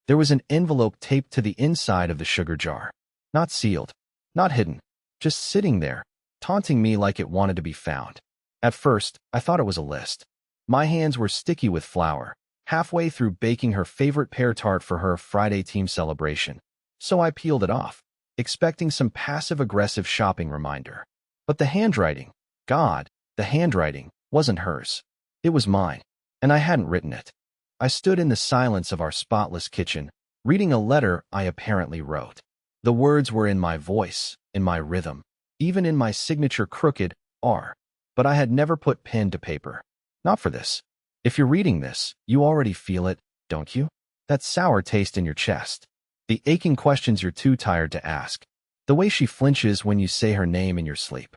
There was an envelope taped to the inside of the sugar jar. Not sealed, not hidden, just sitting there, taunting me like it wanted to be found. At first, I thought it was a list. My hands were sticky with flour, halfway through baking her favorite pear tart for her Friday team celebration. So I peeled it off, expecting some passive-aggressive shopping reminder. But the handwriting, God, the handwriting, wasn't hers. It was mine, and I hadn't written it. I stood in the silence of our spotless kitchen, reading a letter I apparently wrote. The words were in my voice, in my rhythm, even in my signature crooked R. But I had never put pen to paper. Not for this. If you're reading this, you already feel it, don't you? That sour taste in your chest. The aching questions you're too tired to ask. The way she flinches when you say her name in your sleep.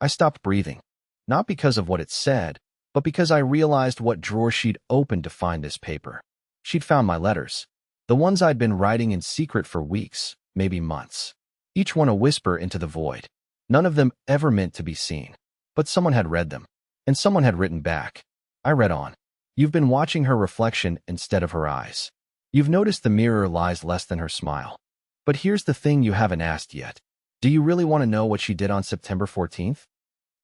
I stopped breathing. Not because of what it said, but because I realized what drawer she'd opened to find this paper. She'd found my letters. The ones I'd been writing in secret for weeks, maybe months. Each one a whisper into the void. None of them ever meant to be seen. But someone had read them. And someone had written back. I read on. You've been watching her reflection instead of her eyes. You've noticed the mirror lies less than her smile. But here's the thing you haven't asked yet. Do you really want to know what she did on September 14th?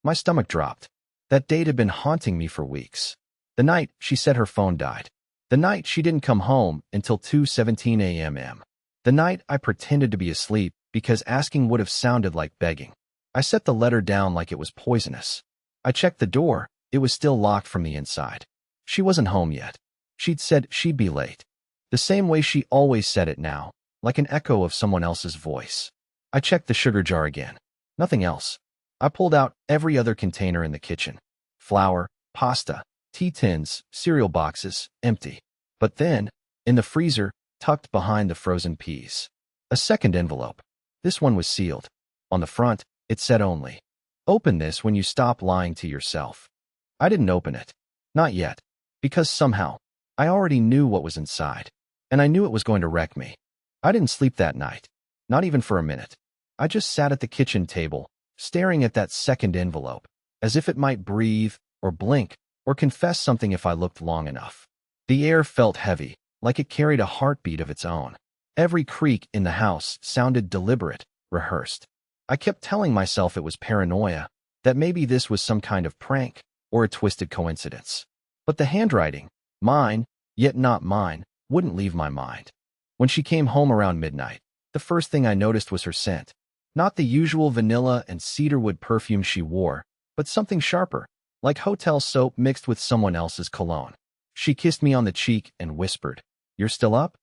My stomach dropped. That date had been haunting me for weeks. The night she said her phone died. The night she didn't come home until 2:17 a.m. The night I pretended to be asleep because asking would have sounded like begging. I set the letter down like it was poisonous. I checked the door. It was still locked from the inside. She wasn't home yet. She'd said she'd be late. The same way she always said it now, like an echo of someone else's voice. I checked the sugar jar again. Nothing else. I pulled out every other container in the kitchen. Flour, pasta, tea tins, cereal boxes, empty. But then, in the freezer, tucked behind the frozen peas, a second envelope. This one was sealed. On the front, it said only, "Open this when you stop lying to yourself." I didn't open it. Not yet. Because somehow, I already knew what was inside. And I knew it was going to wreck me. I didn't sleep that night. Not even for a minute. I just sat at the kitchen table, staring at that second envelope, as if it might breathe, or blink, or confess something if I looked long enough. The air felt heavy, like it carried a heartbeat of its own. Every creak in the house sounded deliberate, rehearsed. I kept telling myself it was paranoia, that maybe this was some kind of prank, or a twisted coincidence. But the handwriting, mine, yet not mine, wouldn't leave my mind. When she came home around midnight, the first thing I noticed was her scent. Not the usual vanilla and cedarwood perfume she wore, but something sharper, like hotel soap mixed with someone else's cologne. She kissed me on the cheek and whispered, "You're still up?"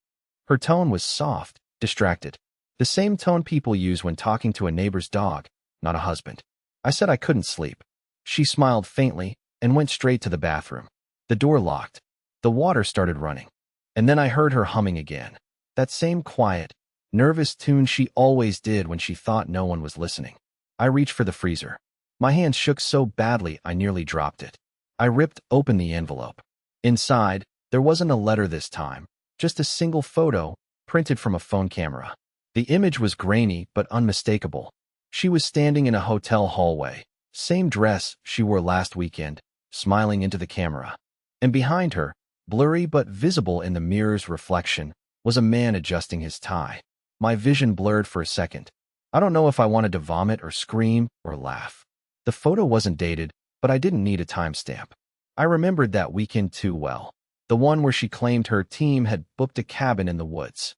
Her tone was soft, distracted. The same tone people use when talking to a neighbor's dog, not a husband. I said I couldn't sleep. She smiled faintly and went straight to the bathroom. The door locked. The water started running. And then I heard her humming again. That same quiet, nervous tune she always did when she thought no one was listening. I reached for the freezer. My hands shook so badly I nearly dropped it. I ripped open the envelope. Inside, there wasn't a letter this time, just a single photo, printed from a phone camera. The image was grainy but unmistakable. She was standing in a hotel hallway, same dress she wore last weekend, smiling into the camera. And behind her, blurry but visible in the mirror's reflection, was a man adjusting his tie. My vision blurred for a second. I don't know if I wanted to vomit or scream or laugh. The photo wasn't dated, but I didn't need a timestamp. I remembered that weekend too well, the one where she claimed her team had booked a cabin in the woods.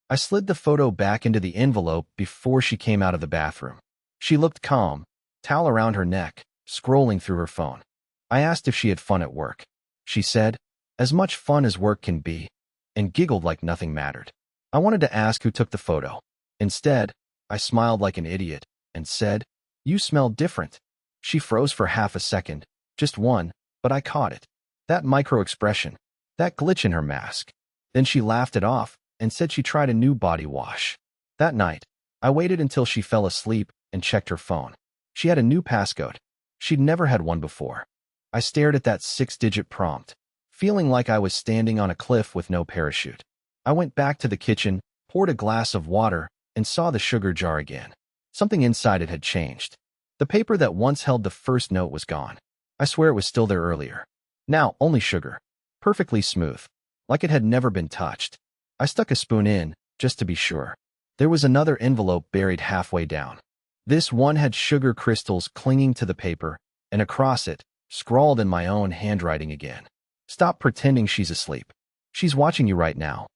I slid the photo back into the envelope before she came out of the bathroom. She looked calm, towel around her neck, scrolling through her phone. I asked if she had fun at work. She said, "As much fun as work can be," and giggled like nothing mattered. I wanted to ask who took the photo. Instead, I smiled like an idiot and said, "You smell different." She froze for half a second, just one, but I caught it. That micro-expression, that glitch in her mask. Then she laughed it off and said she tried a new body wash. That night, I waited until she fell asleep and checked her phone. She had a new passcode. She'd never had one before. I stared at that 6-digit prompt, feeling like I was standing on a cliff with no parachute. I went back to the kitchen, poured a glass of water, and saw the sugar jar again. Something inside it had changed. The paper that once held the first note was gone. I swear it was still there earlier. Now only sugar. Perfectly smooth. Like it had never been touched. I stuck a spoon in, just to be sure. There was another envelope buried halfway down. This one had sugar crystals clinging to the paper, and across it, scrawled in my own handwriting again. Stop pretending she's asleep. She's watching you right now.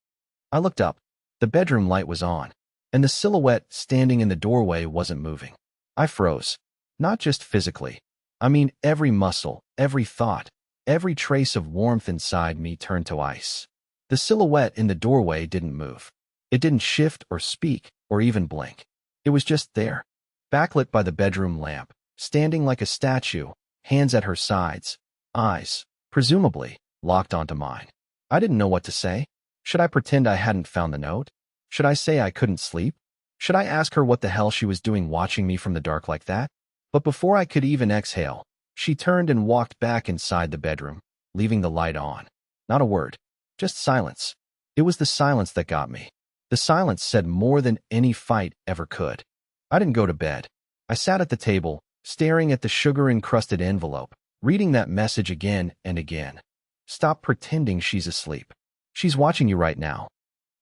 I looked up. The bedroom light was on, and the silhouette standing in the doorway wasn't moving. I froze. Not just physically. I mean, every muscle, every thought, every trace of warmth inside me turned to ice. The silhouette in the doorway didn't move. It didn't shift or speak or even blink. It was just there, backlit by the bedroom lamp, standing like a statue, hands at her sides, eyes, presumably, locked onto mine. I didn't know what to say. Should I pretend I hadn't found the note? Should I say I couldn't sleep? Should I ask her what the hell she was doing watching me from the dark like that? But before I could even exhale, she turned and walked back inside the bedroom, leaving the light on. Not a word. Just silence. It was the silence that got me. The silence said more than any fight ever could. I didn't go to bed. I sat at the table, staring at the sugar-encrusted envelope, reading that message again and again. Stop pretending she's asleep. She's watching you right now.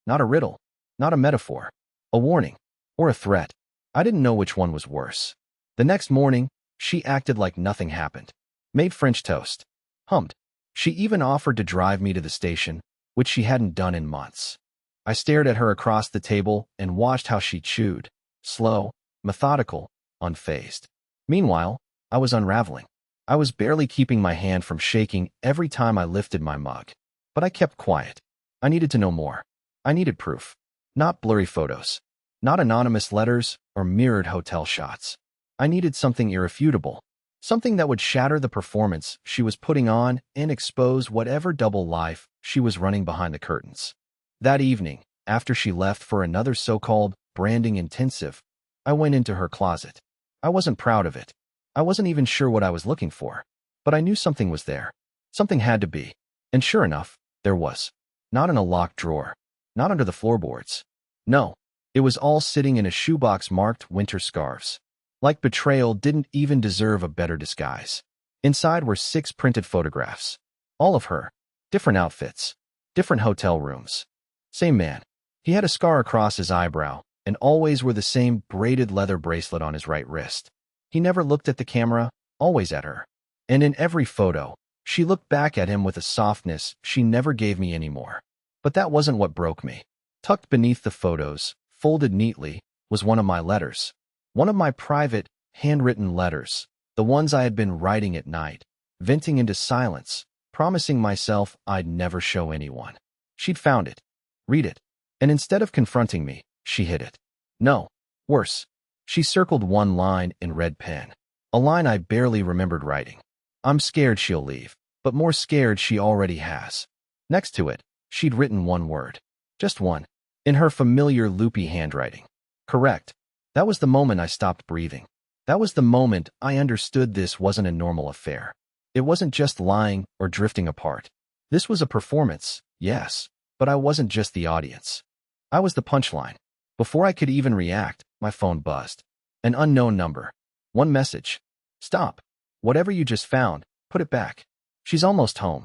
Not a riddle, not a metaphor, a warning, or a threat. I didn't know which one was worse. The next morning, she acted like nothing happened. Made French toast. Hummed. She even offered to drive me to the station, which she hadn't done in months. I stared at her across the table and watched how she chewed. Slow, methodical, unfazed. Meanwhile, I was unraveling. I was barely keeping my hand from shaking every time I lifted my mug. But I kept quiet. I needed to know more. I needed proof. Not blurry photos. Not anonymous letters or mirrored hotel shots. I needed something irrefutable. Something that would shatter the performance she was putting on and expose whatever double life she was running behind the curtains. That evening, after she left for another so-called branding intensive, I went into her closet. I wasn't proud of it. I wasn't even sure what I was looking for. But I knew something was there. Something had to be. And sure enough, there was. Not in a locked drawer. Not under the floorboards. No, it was all sitting in a shoebox marked winter scarves. Like betrayal didn't even deserve a better disguise. Inside were 6 printed photographs. All of her. Different outfits. Different hotel rooms. Same man. He had a scar across his eyebrow and always wore the same braided leather bracelet on his right wrist. He never looked at the camera, always at her. And in every photo, she looked back at him with a softness she never gave me anymore. But that wasn't what broke me. Tucked beneath the photos, folded neatly, was one of my letters. One of my private, handwritten letters, the ones I had been writing at night, venting into silence, promising myself I'd never show anyone. She'd found it. Read it. And instead of confronting me, she hid it. No, worse. She circled one line in red pen. A line I barely remembered writing. I'm scared she'll leave, but more scared she already has. Next to it, she'd written one word. Just one. In her familiar loopy handwriting. Correct. That was the moment I stopped breathing. That was the moment I understood this wasn't a normal affair. It wasn't just lying or drifting apart. This was a performance, yes, but I wasn't just the audience. I was the punchline. Before I could even react, my phone buzzed. An unknown number. One message. Stop. Whatever you just found, put it back. She's almost home.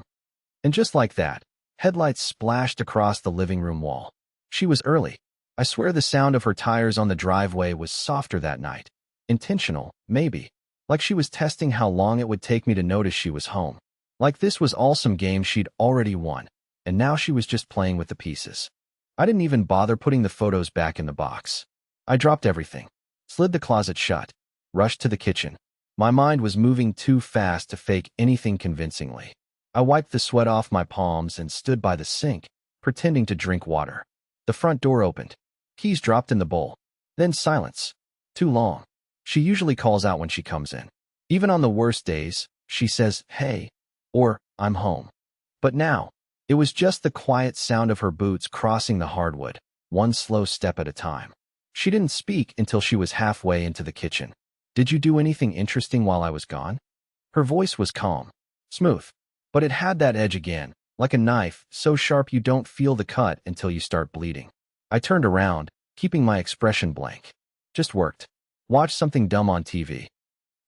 And just like that, headlights splashed across the living room wall. She was early. I swear the sound of her tires on the driveway was softer that night. Intentional, maybe. Like she was testing how long it would take me to notice she was home. Like this was all some game she'd already won, and now she was just playing with the pieces. I didn't even bother putting the photos back in the box. I dropped everything, slid the closet shut, rushed to the kitchen. My mind was moving too fast to fake anything convincingly. I wiped the sweat off my palms and stood by the sink, pretending to drink water. The front door opened. Keys dropped in the bowl. Then silence. Too long. She usually calls out when she comes in. Even on the worst days, she says, "Hey," or "I'm home." But now, it was just the quiet sound of her boots crossing the hardwood, one slow step at a time. She didn't speak until she was halfway into the kitchen. "Did you do anything interesting while I was gone?" Her voice was calm, smooth, but it had that edge again, like a knife, so sharp you don't feel the cut until you start bleeding. I turned around, keeping my expression blank. Just worked. Watched something dumb on TV.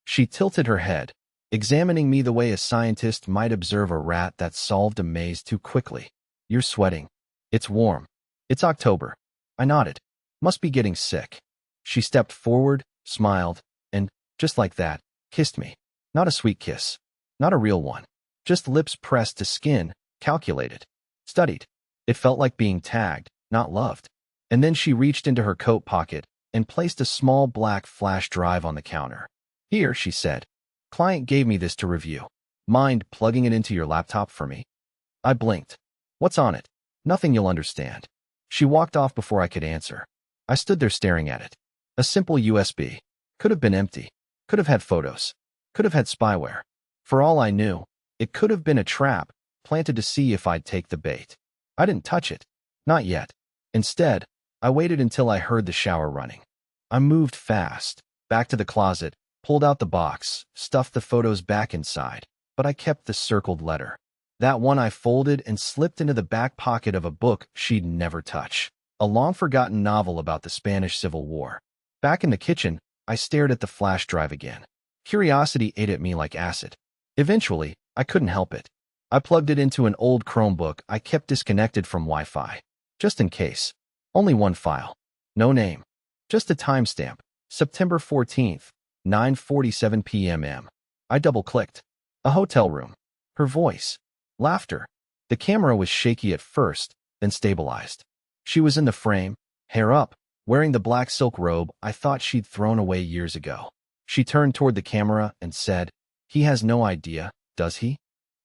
She tilted her head, examining me the way a scientist might observe a rat that solved a maze too quickly. "You're sweating. It's warm." It's October. I nodded. Must be getting sick. She stepped forward, smiled, and, just like that, kissed me. Not a sweet kiss. Not a real one. Just lips pressed to skin, calculated. Studied. It felt like being tagged, not loved. And then she reached into her coat pocket and placed a small black flash drive on the counter. Here, she said. Client gave me this to review. Mind plugging it into your laptop for me? I blinked. What's on it? Nothing you'll understand. She walked off before I could answer. I stood there staring at it. A simple USB. Could have been empty. Could have had photos. Could have had spyware. For all I knew, it could have been a trap, planted to see if I'd take the bait. I didn't touch it. Not yet. Instead, I waited until I heard the shower running. I moved fast, back to the closet, pulled out the box, stuffed the photos back inside, but I kept the circled letter. That one I folded and slipped into the back pocket of a book she'd never touch. A long-forgotten novel about the Spanish Civil War. Back in the kitchen, I stared at the flash drive again. Curiosity ate at me like acid. Eventually, I couldn't help it. I plugged it into an old Chromebook I kept disconnected from Wi-Fi. Just in case. Only one file. No name. Just a timestamp. September 14th, 9:47 p.m. I double-clicked. A hotel room. Her voice. Laughter. The camera was shaky at first, then stabilized. She was in the frame, hair up, wearing the black silk robe I thought she'd thrown away years ago. She turned toward the camera and said, "He has no idea, does he?"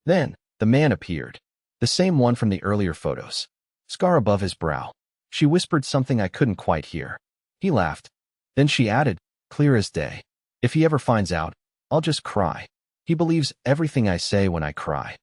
Then, the man appeared. The same one from the earlier photos. Scar above his brow. She whispered something I couldn't quite hear. He laughed. Then she added, clear as day. "If he ever finds out, I'll just cry. He believes everything I say when I cry."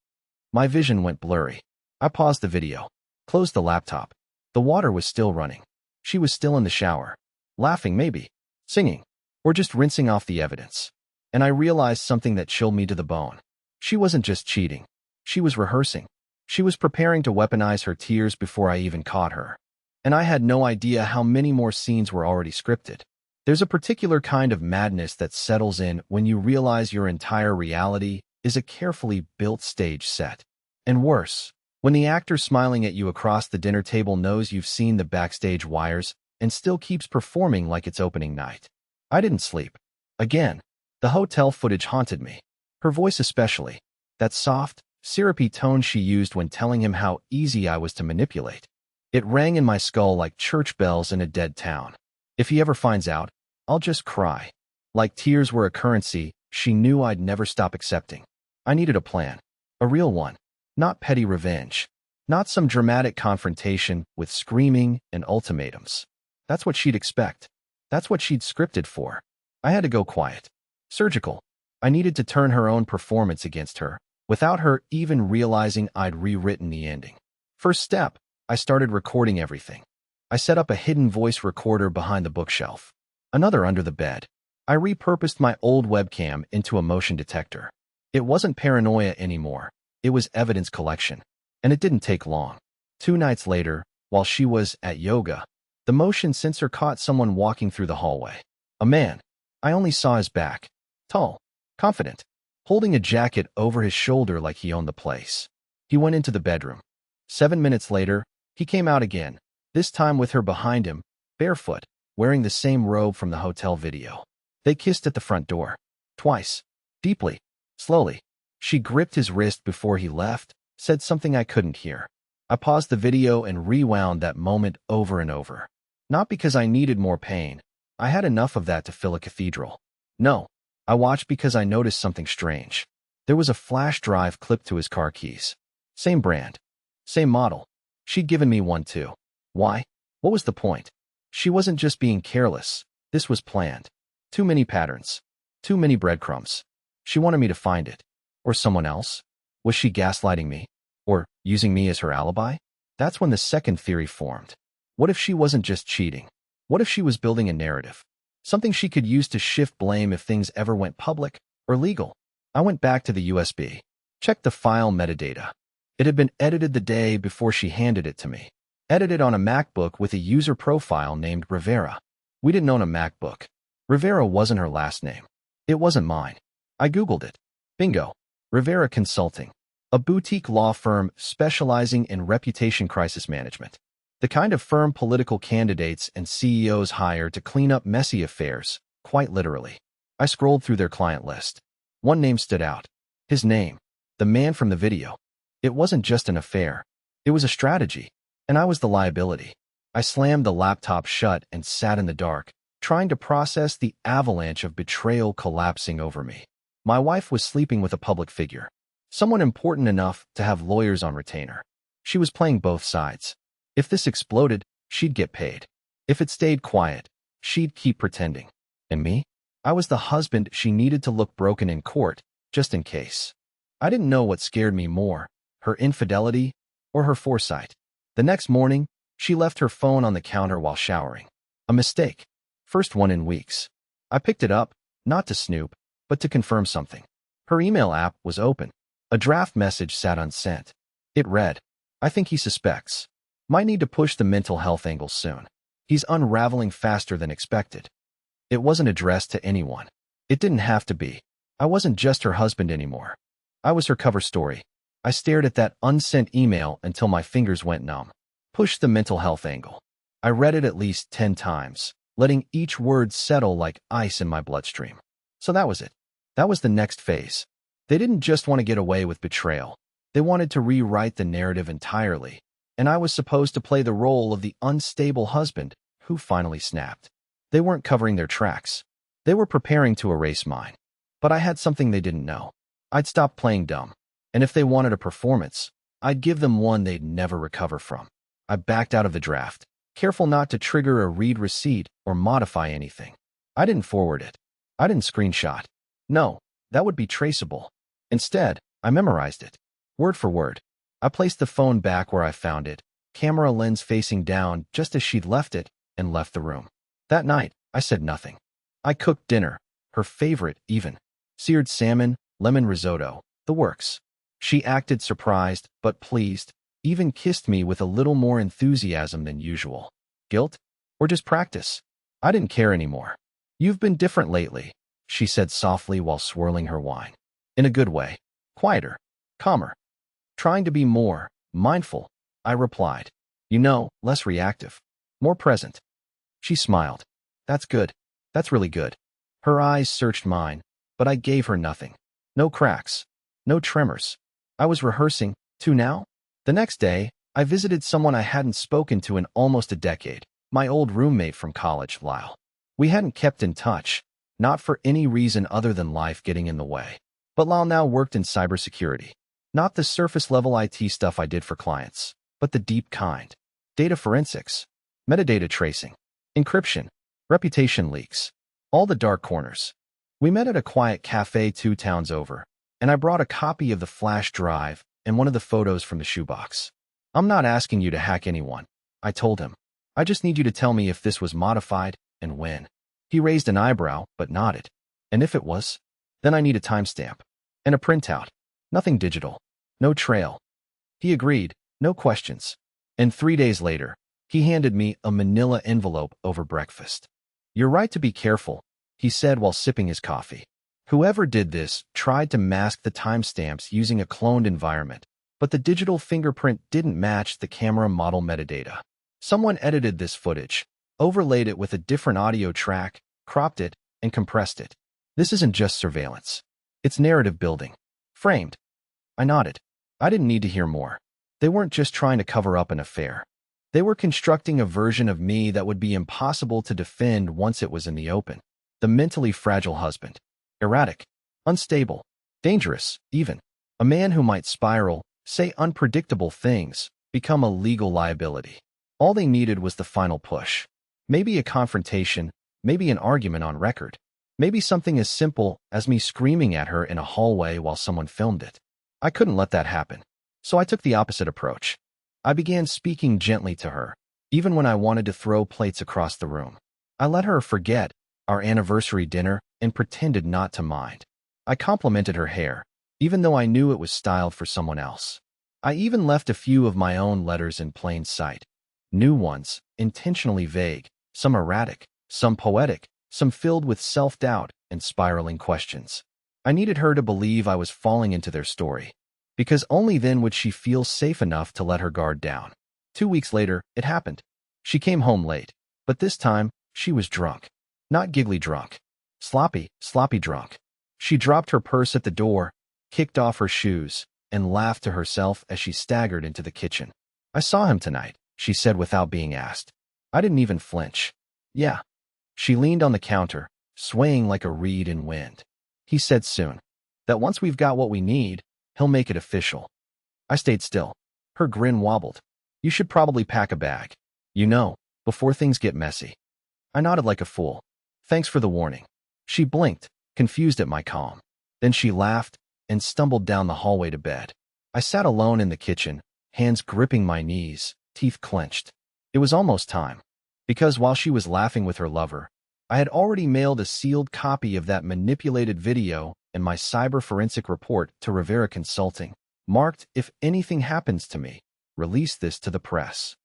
My vision went blurry. I paused the video. Closed the laptop. The water was still running. She was still in the shower. Laughing maybe. Singing. Or just rinsing off the evidence. And I realized something that chilled me to the bone. She wasn't just cheating. She was rehearsing. She was preparing to weaponize her tears before I even caught her. And I had no idea how many more scenes were already scripted. There's a particular kind of madness that settles in when you realize your entire reality is a carefully built stage set. And worse, when the actor smiling at you across the dinner table knows you've seen the backstage wires and still keeps performing like it's opening night. I didn't sleep. Again, the hotel footage haunted me. Her voice especially. That soft, syrupy tone she used when telling him how easy I was to manipulate. It rang in my skull like church bells in a dead town. If he ever finds out, I'll just cry. Like tears were a currency she knew I'd never stop accepting. I needed a plan. A real one. Not petty revenge. Not some dramatic confrontation with screaming and ultimatums. That's what she'd expect. That's what she'd scripted for. I had to go quiet. Surgical. I needed to turn her own performance against her, without her even realizing I'd rewritten the ending. First step, I started recording everything. I set up a hidden voice recorder behind the bookshelf. Another under the bed. I repurposed my old webcam into a motion detector. It wasn't paranoia anymore. It was evidence collection. And it didn't take long. 2 nights later, while she was at yoga, the motion sensor caught someone walking through the hallway. A man. I only saw his back. Tall. Confident. Holding a jacket over his shoulder like he owned the place. He went into the bedroom. 7 minutes later, he came out again, this time with her behind him, barefoot, wearing the same robe from the hotel video. They kissed at the front door. Twice. Deeply. Slowly. She gripped his wrist before he left, said something I couldn't hear. I paused the video and rewound that moment over and over. Not because I needed more pain. I had enough of that to fill a cathedral. No. I watched because I noticed something strange. There was a flash drive clipped to his car keys. Same brand. Same model. She'd given me one too. Why? What was the point? She wasn't just being careless. This was planned. Too many patterns. Too many breadcrumbs. She wanted me to find it. Or someone else? Was she gaslighting me? Or using me as her alibi? That's when the second theory formed. What if she wasn't just cheating? What if she was building a narrative? Something she could use to shift blame if things ever went public or legal. I went back to the USB. Checked the file metadata. It had been edited the day before she handed it to me. Edited on a MacBook with a user profile named Rivera. We didn't own a MacBook. Rivera wasn't her last name. It wasn't mine. I Googled it. Bingo. Rivera Consulting. A boutique law firm specializing in reputation crisis management. The kind of firm political candidates and CEOs hire to clean up messy affairs, quite literally. I scrolled through their client list. One name stood out. His name. The man from the video. It wasn't just an affair. It was a strategy. And I was the liability. I slammed the laptop shut and sat in the dark, trying to process the avalanche of betrayal collapsing over me. My wife was sleeping with a public figure. Someone important enough to have lawyers on retainer. She was playing both sides. If this exploded, she'd get paid. If it stayed quiet, she'd keep pretending. And me? I was the husband she needed to look broken in court, just in case. I didn't know what scared me more, her infidelity or her foresight. The next morning, she left her phone on the counter while showering. A mistake. First one in weeks. I picked it up, not to snoop, but to confirm something. Her email app was open. A draft message sat unsent. It read, "I think he suspects. Might need to push the mental health angle soon. He's unraveling faster than expected." It wasn't addressed to anyone. It didn't have to be. I wasn't just her husband anymore. I was her cover story. I stared at that unsent email until my fingers went numb. Push the mental health angle. I read it at least 10 times, letting each word settle like ice in my bloodstream. So that was it. That was the next phase. They didn't just want to get away with betrayal. They wanted to rewrite the narrative entirely. And I was supposed to play the role of the unstable husband who finally snapped. They weren't covering their tracks. They were preparing to erase mine. But I had something they didn't know. I'd stopped playing dumb. And if they wanted a performance, I'd give them one they'd never recover from. I backed out of the draft, careful not to trigger a read receipt or modify anything. I didn't forward it. I didn't screenshot. No, that would be traceable. Instead, I memorized it, word for word. I placed the phone back where I found it, camera lens facing down just as she'd left it, and left the room. That night, I said nothing. I cooked dinner, her favorite even. Seared salmon, lemon risotto, the works. She acted surprised, but pleased, even kissed me with a little more enthusiasm than usual. Guilt? Or just practice? I didn't care anymore. "You've been different lately," she said softly while swirling her wine. In a good way. Quieter. Calmer. "Trying to be more mindful," I replied. "You know, less reactive. More present." She smiled. "That's good. That's really good." Her eyes searched mine, but I gave her nothing. No cracks. No tremors. I was rehearsing, too now? The next day, I visited someone I hadn't spoken to in almost a decade, my old roommate from college, Lyle. We hadn't kept in touch, not for any reason other than life getting in the way. But Lyle now worked in cybersecurity. Not the surface-level IT stuff I did for clients, but the deep kind. Data forensics, metadata tracing, encryption, reputation leaks, all the dark corners. We met at a quiet cafe 2 towns over, and I brought a copy of the flash drive and one of the photos from the shoebox. "I'm not asking you to hack anyone," I told him. "I just need you to tell me if this was modified and when." He raised an eyebrow, but nodded. "And if it was? Then I need a timestamp. And a printout. Nothing digital. No trail." He agreed, no questions. And 3 days later, he handed me a manila envelope over breakfast. "You're right to be careful," he said while sipping his coffee. "Whoever did this tried to mask the timestamps using a cloned environment, but the digital fingerprint didn't match the camera model metadata. Someone edited this footage, overlaid it with a different audio track, cropped it, and compressed it. This isn't just surveillance. It's narrative building. Framed." I nodded. I didn't need to hear more. They weren't just trying to cover up an affair. They were constructing a version of me that would be impossible to defend once it was in the open. The mentally fragile husband. Erratic. Unstable. Dangerous, even. A man who might spiral, say unpredictable things, become a legal liability. All they needed was the final push. Maybe a confrontation, maybe an argument on record. Maybe something as simple as me screaming at her in a hallway while someone filmed it. I couldn't let that happen. So I took the opposite approach. I began speaking gently to her, even when I wanted to throw plates across the room. I let her forget our anniversary dinner and pretended not to mind. I complimented her hair, even though I knew it was styled for someone else. I even left a few of my own letters in plain sight. New ones, intentionally vague, some erratic, some poetic, some filled with self-doubt and spiraling questions. I needed her to believe I was falling into their story, because only then would she feel safe enough to let her guard down. 2 weeks later, it happened. She came home late, but this time, she was drunk. Not giggly drunk. Sloppy drunk. She dropped her purse at the door, kicked off her shoes, and laughed to herself as she staggered into the kitchen. "I saw him tonight," she said without being asked. I didn't even flinch. "Yeah." She leaned on the counter, swaying like a reed in wind. "He said soon. That once we've got what we need, he'll make it official." I stayed still. Her grin wobbled. "You should probably pack a bag. Before things get messy." I nodded like a fool. "Thanks for the warning." She blinked, confused at my calm. Then she laughed and stumbled down the hallway to bed. I sat alone in the kitchen, hands gripping my knees, teeth clenched. It was almost time. Because while she was laughing with her lover, I had already mailed a sealed copy of that manipulated video and my cyber forensic report to Rivera Consulting, marked, "If anything happens to me, release this to the press,"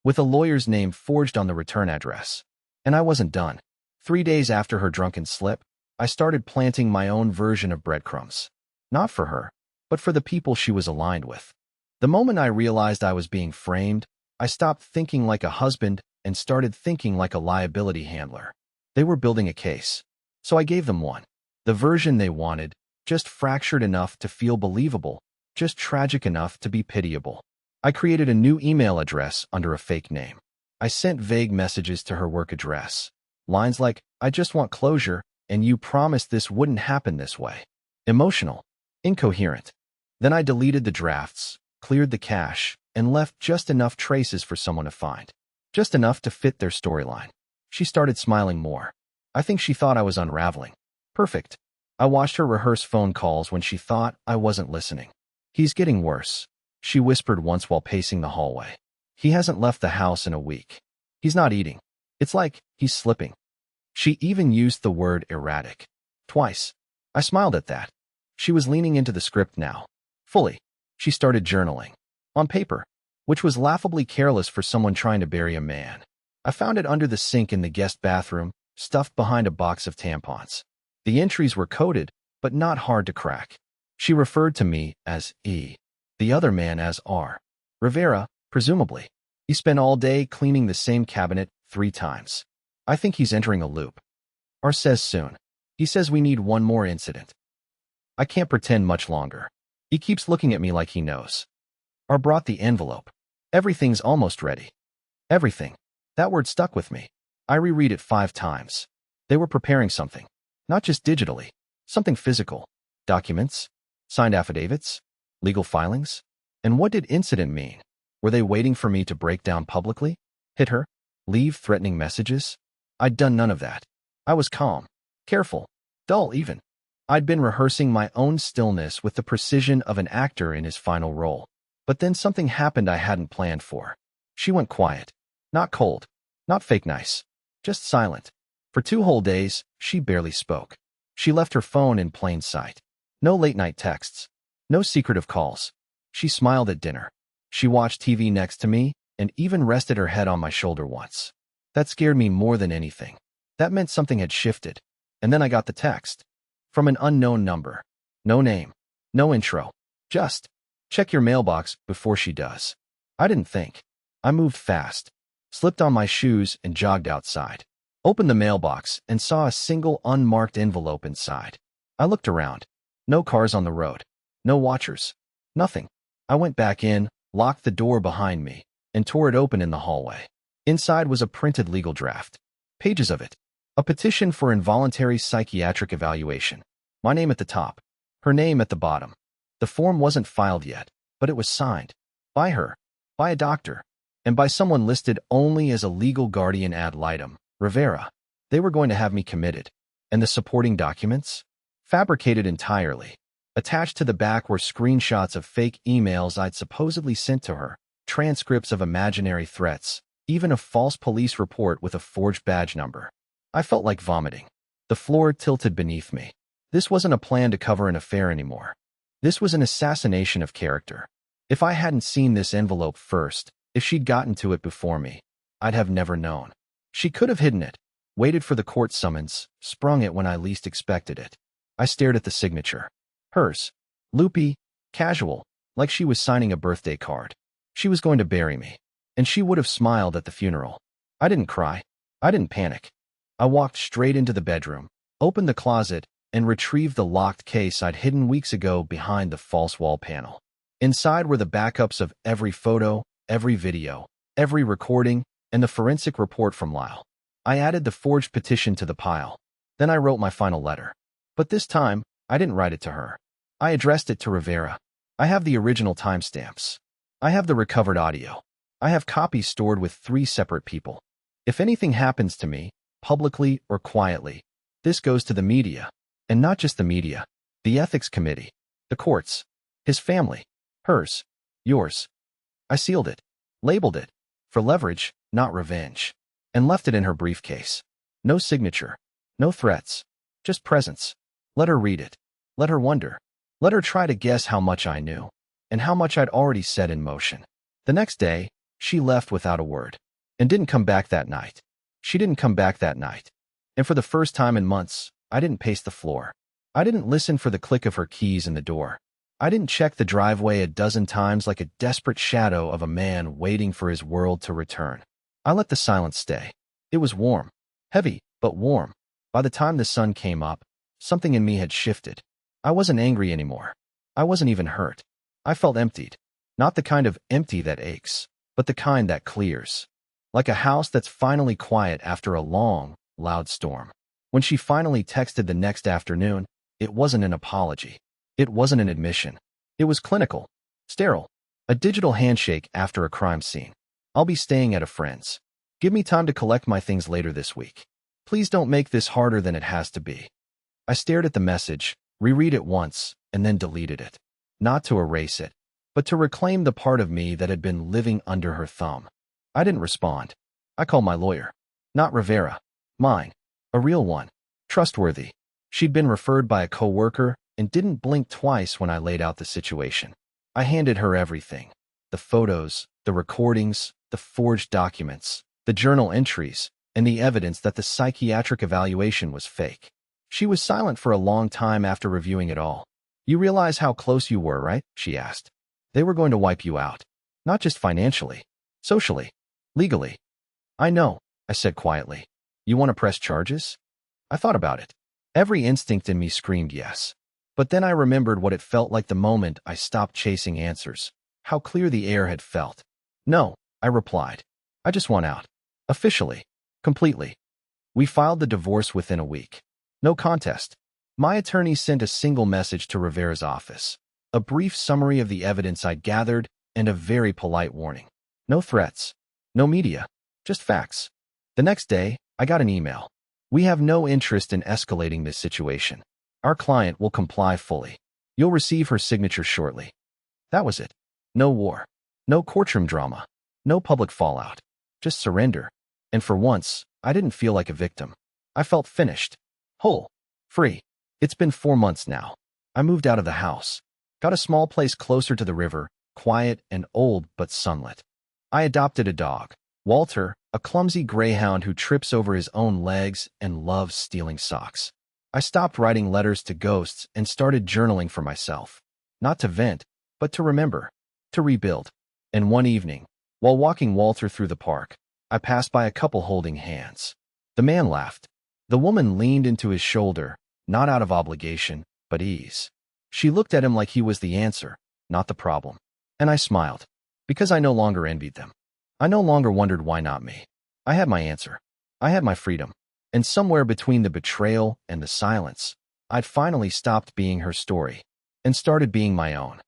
with a lawyer's name forged on the return address. And I wasn't done. 3 days after her drunken slip, I started planting my own version of breadcrumbs. Not for her, but for the people she was aligned with. The moment I realized I was being framed, I stopped thinking like a husband and started thinking like a liability handler. They were building a case, so I gave them one. The version they wanted, just fractured enough to feel believable, just tragic enough to be pitiable. I created a new email address under a fake name. I sent vague messages to her work address. Lines like, "I just want closure, and you promised this wouldn't happen this way." Emotional. Incoherent. Then I deleted the drafts, cleared the cache, and left just enough traces for someone to find. Just enough to fit their storyline. She started smiling more. I think she thought I was unraveling. Perfect. I watched her rehearse phone calls when she thought I wasn't listening. "He's getting worse," she whispered once while pacing the hallway. "He hasn't left the house in a week. He's not eating. It's like he's slipping." She even used the word erratic. Twice. I smiled at that. She was leaning into the script now. Fully. She started journaling. On paper. Which was laughably careless for someone trying to bury a man. I found it under the sink in the guest bathroom, stuffed behind a box of tampons. The entries were coded, but not hard to crack. She referred to me as E. The other man as R. Rivera, presumably. He spent all day cleaning the same cabinet 3 times. I think he's entering a loop. R says soon. He says we need one more incident. I can't pretend much longer. He keeps looking at me like he knows. R brought the envelope. Everything's almost ready. Everything. That word stuck with me. I reread it 5 times. They were preparing something. Not just digitally. Something physical. Documents? Signed affidavits? Legal filings? And what did incident mean? Were they waiting for me to break down publicly? Hit her? Leave threatening messages? I'd done none of that. I was calm. Careful. Dull, even. I'd been rehearsing my own stillness with the precision of an actor in his final role. But then something happened I hadn't planned for. She went quiet. Not cold. Not fake nice. Just silent. For 2 whole days, she barely spoke. She left her phone in plain sight. No late-night texts. No secretive calls. She smiled at dinner. She watched TV next to me and even rested her head on my shoulder once. That scared me more than anything. That meant something had shifted. And then I got the text. From an unknown number. No name. No intro. Just, "Check your mailbox before she does." I didn't think. I moved fast. Slipped on my shoes and jogged outside. Opened the mailbox and saw a single unmarked envelope inside. I looked around. No cars on the road. No watchers. Nothing. I went back in, locked the door behind me, and tore it open in the hallway. Inside was a printed legal draft. Pages of it. A petition for involuntary psychiatric evaluation. My name at the top. Her name at the bottom. The form wasn't filed yet, but it was signed. By her. By a doctor. And by someone listed only as a legal guardian ad litem, Rivera. They were going to have me committed. And the supporting documents? Fabricated entirely. Attached to the back were screenshots of fake emails I'd supposedly sent to her, transcripts of imaginary threats, even a false police report with a forged badge number. I felt like vomiting. The floor tilted beneath me. This wasn't a plan to cover an affair anymore. This was an assassination of character. If I hadn't seen this envelope first, if she'd gotten to it before me, I'd have never known. She could have hidden it, waited for the court summons, sprung it when I least expected it. I stared at the signature. Hers. Loopy, casual, like she was signing a birthday card. She was going to bury me. and she would have smiled at the funeral. I didn't cry. I didn't panic. I walked straight into the bedroom, opened the closet, and retrieved the locked case I'd hidden weeks ago behind the false wall panel. Inside were the backups of every photo, every video, every recording, and the forensic report from Lyle. I added the forged petition to the pile. Then I wrote my final letter. But this time, I didn't write it to her. I addressed it to Rivera. I have the original timestamps. I have the recovered audio. I have copies stored with 3 separate people. If anything happens to me, publicly or quietly, this goes to the media. And not just the media. The ethics committee. The courts. His family. Hers. Yours. I sealed it. Labeled it. For leverage, not revenge. And left it in her briefcase. No signature. No threats. Just presence. Let her read it. Let her wonder. Let her try to guess how much I knew. And how much I'd already set in motion. The next day, she left without a word. And didn't come back that night. She didn't come back that night. And for the first time in months, I didn't pace the floor. I didn't listen for the click of her keys in the door. I didn't check the driveway a dozen times like a desperate shadow of a man waiting for his world to return. I let the silence stay. It was warm. Heavy, but warm. By the time the sun came up, something in me had shifted. I wasn't angry anymore. I wasn't even hurt. I felt emptied. Not the kind of empty that aches, but the kind that clears. Like a house that's finally quiet after a long, loud storm. When she finally texted the next afternoon, it wasn't an apology. It wasn't an admission. It was clinical. Sterile. A digital handshake after a crime scene. I'll be staying at a friend's. Give me time to collect my things later this week. Please don't make this harder than it has to be. I stared at the message, reread it once, and then deleted it. Not to erase it, but to reclaim the part of me that had been living under her thumb. I didn't respond. I called my lawyer. Not Rivera. Mine. A real one. Trustworthy. She'd been referred by a coworker and didn't blink twice when I laid out the situation. I handed her everything. The photos, the recordings, the forged documents, the journal entries, and the evidence that the psychiatric evaluation was fake. She was silent for a long time after reviewing it all. You realize how close you were, right? She asked. They were going to wipe you out. Not just financially. Socially. Legally. I know, I said quietly. You want to press charges? I thought about it. Every instinct in me screamed yes. But then I remembered what it felt like the moment I stopped chasing answers. How clear the air had felt. No, I replied. I just want out. Officially. Completely. We filed the divorce within a week. No contest. My attorney sent a single message to Rivera's office. A brief summary of the evidence I'd gathered and a very polite warning. No threats. No media. Just facts. The next day, I got an email. We have no interest in escalating this situation. Our client will comply fully. You'll receive her signature shortly. That was it. No war. No courtroom drama. No public fallout. Just surrender. And for once, I didn't feel like a victim. I felt finished. Whole. Free. It's been 4 months now. I moved out of the house. Got a small place closer to the river, quiet and old but sunlit. I adopted a dog. Walter, a clumsy greyhound who trips over his own legs and loves stealing socks. I stopped writing letters to ghosts and started journaling for myself. Not to vent, but to remember. To rebuild. And one evening, while walking Walter through the park, I passed by a couple holding hands. The man laughed. The woman leaned into his shoulder, not out of obligation, but ease. She looked at him like he was the answer, not the problem. And I smiled. Because I no longer envied them. I no longer wondered why not me. I had my answer. I had my freedom. And somewhere between the betrayal and the silence, I'd finally stopped being her story and started being my own.